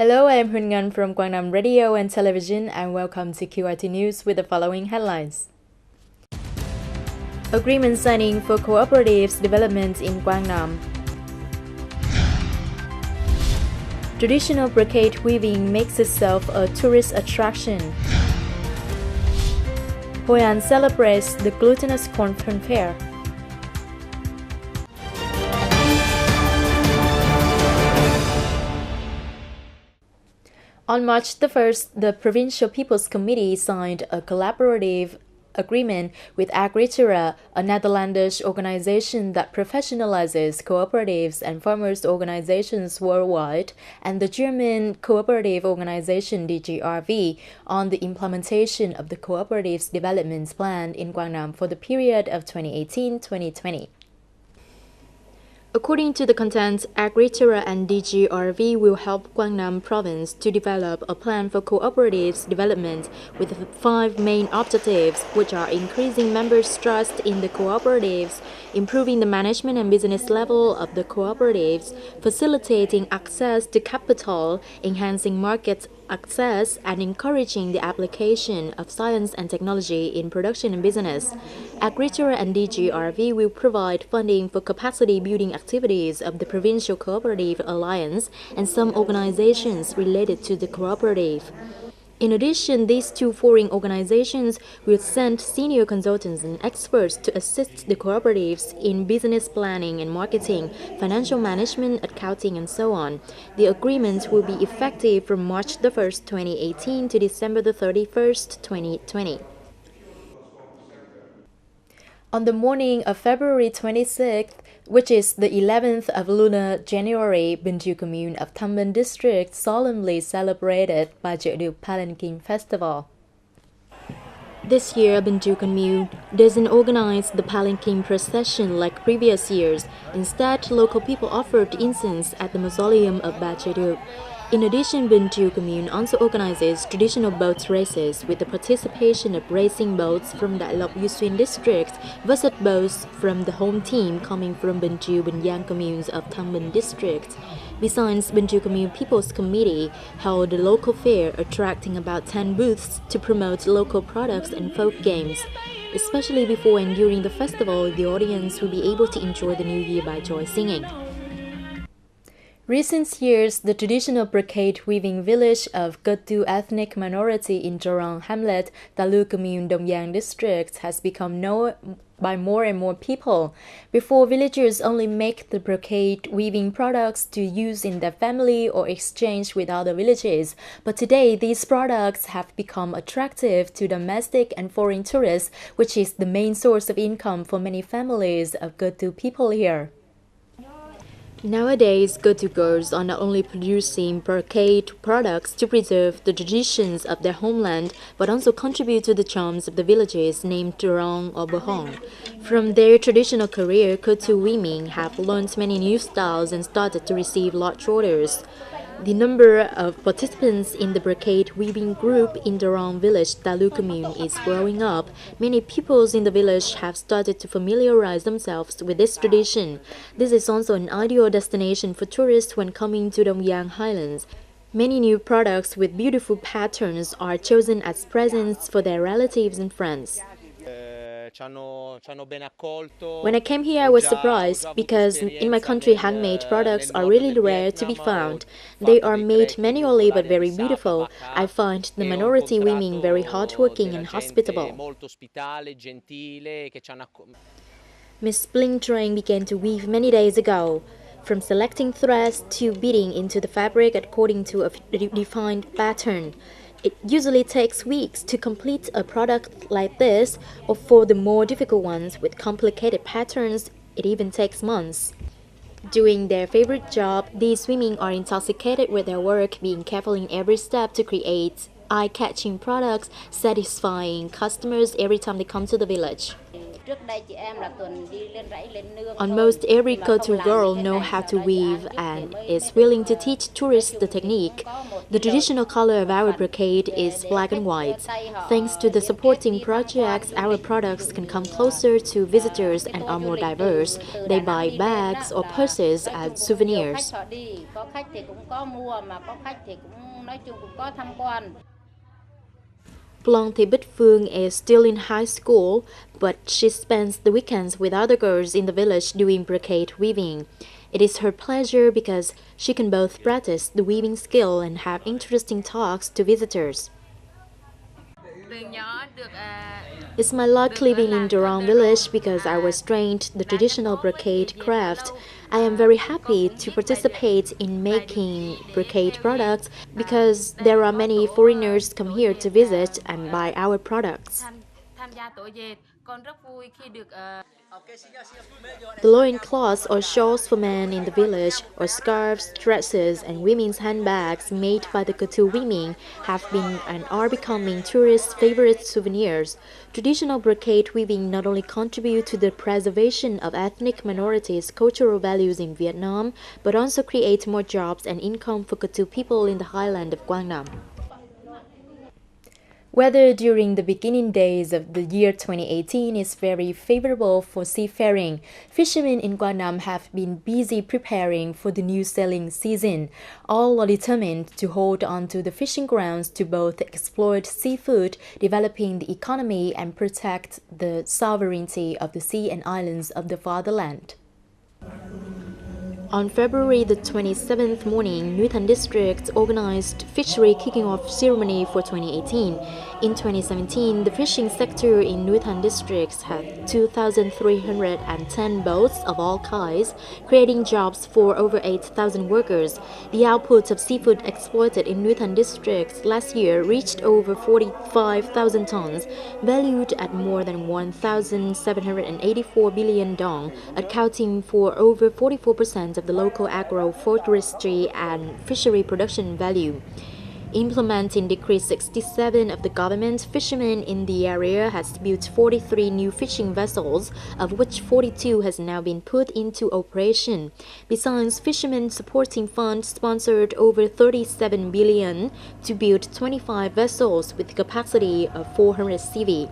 Hello, I'm Huân from Quang Radio and Television, and welcome to QRT News with the following headlines. Agreement signing for cooperatives development in Quang. Traditional brocade weaving makes itself a tourist attraction. Hoi An celebrates the glutinous corn fair. On March the 1st, the Provincial People's Committee signed a collaborative agreement with Agritura, a Netherlandish organization that professionalizes cooperatives and farmers' organizations worldwide, and the German cooperative organization DGRV on the implementation of the Cooperatives Development Plan in Quang for the period of 2018-2020. According to the content, Agritura and DGRV will help Quang Province to develop a plan for cooperatives development with 5 main objectives, which are increasing members' trust in the cooperatives, improving the management and business level of the cooperatives, facilitating access to capital, enhancing market access, and encouraging the application of science and technology in production and business. Agritura and DGRV will provide funding for capacity building activities of the Provincial Cooperative Alliance and some organizations related to the cooperative. In addition, these 2 foreign organizations will send senior consultants and experts to assist the cooperatives in business planning and marketing, financial management, accounting, and so on. The agreement will be effective from March the 1st, 2018 to December the 31st, 2020. On the morning of February 26th, which is the 11th of lunar January, Bình Chiu Commune of Tham Binh District solemnly celebrated Pajero Palanquin Festival. This year, Bình Chiu Commune doesn't organize the palanquin procession like previous years. Instead, local people offered incense at the mausoleum of Pajero. In addition, Bình Chiu Commune also organizes traditional boat races with the participation of racing boats from Đại Lộc U Xuyên district versus boats from the home team coming from Bình Chiu Bình Giang communes of Tham Binh district. Besides, Bình Chiu Commune People's Committee held a local fair attracting about 10 booths to promote local products and folk games. Especially before and during the festival, the audience will be able to enjoy the new year by joy singing. Recent years, the traditional brocade weaving village of Cơ ethnic minority in Jorong Hamlet, Talu Commune, Dong Giang district has become known by more and more people. Before, villagers only make the brocade weaving products to use in their family or exchange with other villages. But today, these products have become attractive to domestic and foreign tourists, which is the main source of income for many families of Cơ people here. Nowadays, Cơ girls are not only producing brocade products to preserve the traditions of their homeland, but also contribute to the charms of the villages named Jorong or Bohong. From their traditional career, Cơ women have learned many new styles and started to receive large orders. The number of participants in the brocade weaving group in Jorong village Talu Commune is growing up. Many peoples in the village have started to familiarize themselves with this tradition. This is also an ideal destination for tourists when coming to Dong Giang Highlands. Many new products with beautiful patterns are chosen as presents for their relatives and friends. When I came here, I was surprised because in my country, handmade products are really rare to be found. They are made manually but very beautiful. I find the minority women very hardworking and hospitable. Miss Bling Train began to weave many days ago. From selecting threads to beating into the fabric according to a defined pattern. It usually takes weeks to complete a product like this, or for the more difficult ones with complicated patterns, it even takes months. Doing their favorite job, these women are intoxicated with their work, being careful in every step to create eye-catching products, satisfying customers every time they come to the village. Almost every culture girl knows how to weave and is willing to teach tourists the technique. The traditional color of our brocade is black and white. Thanks to the supporting projects, our products can come closer to visitors and are more diverse. They buy bags or purses as souvenirs. Plong Thị Bích Phương is still in high school, but she spends the weekends with other girls in the village doing brocade weaving. It is her pleasure because she can both practice the weaving skill and have interesting talks to visitors. It's my luck living in Durong village because I was trained the traditional brocade craft. I am very happy to participate in making brocade products because there are many foreigners come here to visit and buy our products. The loincloths or shawls for men in the village, or scarves, dresses, and women's handbags made by the couture women have been and are becoming tourists' favorite souvenirs. Traditional brocade weaving not only contribute to the preservation of ethnic minorities' cultural values in Vietnam, but also create more jobs and income for couture people in the highland of Quang Nam. Weather during the beginning days of the year 2018 is very favorable for seafaring. Fishermen in Quang Nam have been busy preparing for the new sailing season. All are determined to hold on to the fishing grounds to both exploit seafood, developing the economy, and protect the sovereignty of the sea and islands of the fatherland. On February the 27th morning, Nui Thanh District organized fishery kicking off ceremony for 2018. In 2017, the fishing sector in Nui Thanh District had 2,310 boats of all kinds, creating jobs for over 8,000 workers. The output of seafood exploited in Nui Thanh District last year reached over 45,000 tons, valued at more than 1,784 billion dong, accounting for over 44% of the local agroforestry and fishery production value. Implementing Decree 67 of the government, fishermen in the area has built 43 new fishing vessels, of which 42 has now been put into operation. Besides, Fishermen Supporting Fund sponsored over 37 billion to build 25 vessels with capacity of 400 CV.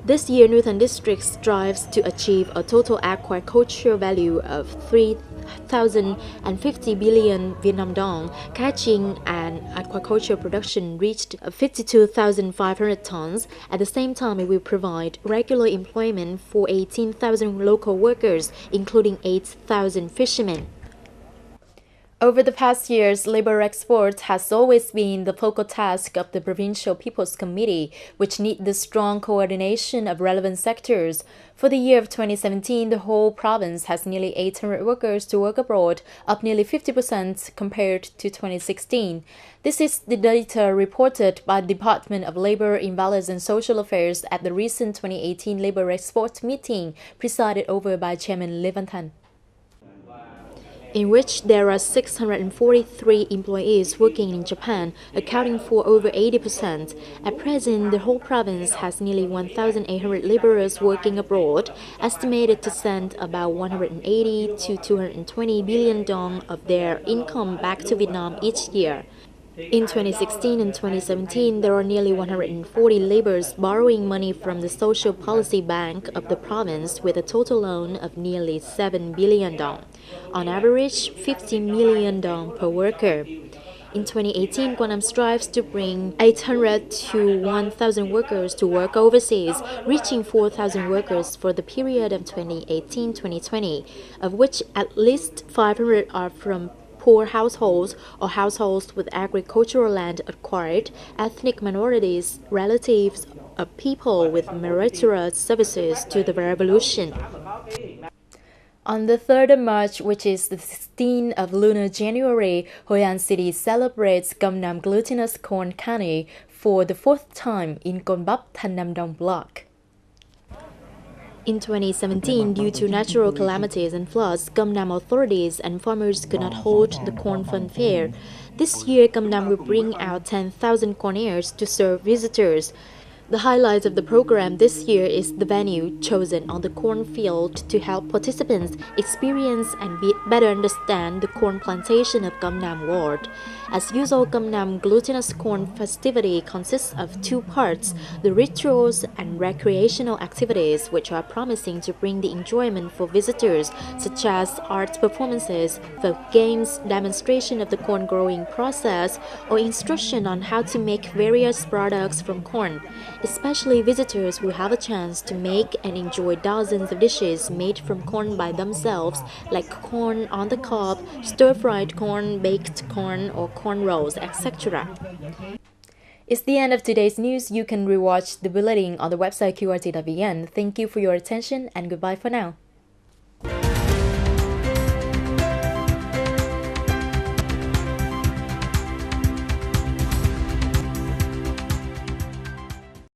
This year, Nui Thanh District strives to achieve a total aquaculture value of 3,050 billion Vietnam dong, catching and aquaculture production reached 52,500 tons. At the same time, it will provide regular employment for 18,000 local workers, including 8,000 fishermen. Over the past years, labor export has always been the focal task of the Provincial People's Committee, which need the strong coordination of relevant sectors. For the year of 2017, the whole province has nearly 800 workers to work abroad, up nearly 50% compared to 2016. This is the data reported by the Department of Labor, Invalid and Social Affairs at the recent 2018 labor export meeting presided over by Chairman Lê Văn Thành, in which there are 643 employees working in Japan, accounting for over 80%. At present, the whole province has nearly 1,800 laborers working abroad, estimated to send about 180 to 220 billion dong of their income back to Vietnam each year. In 2016 and 2017, there are nearly 140 laborers borrowing money from the Social Policy Bank of the province with a total loan of nearly 7 billion dong. On average, 50 million dong per worker. In 2018, Quang Nam strives to bring 800 to 1,000 workers to work overseas, reaching 4,000 workers for the period of 2018-2020, of which at least 500 are from poor households or households with agricultural land acquired, ethnic minorities, relatives of people with meritorious services to the revolution. On the 3rd of March, which is the 16th of lunar January, Hoi An City celebrates Gam Nam Glutinous Corn Canny for the 4th time in Con Bap Thanh Nam Dong block. In 2017, due to natural calamities and floods, Gam Nam authorities and farmers could not hold the Corn Fun Fair. This year, Gam Nam will bring out 10,000 corn ears to serve visitors. The highlight of the program this year is the venue chosen on the cornfield to help participants experience and better understand the corn plantation of Gangnam Ward. As usual, Gangnam glutinous corn festivity consists of two parts, the rituals and recreational activities, which are promising to bring the enjoyment for visitors, such as art performances, folk games, demonstration of the corn growing process, or instruction on how to make various products from corn. Especially visitors will have a chance to make and enjoy dozens of dishes made from corn by themselves, like corn on the cob, stir-fried corn, baked corn, or corn rolls, etc. It's the end of today's news. You can rewatch the bulletin on the website qrt.vn. Thank you for your attention and goodbye for now.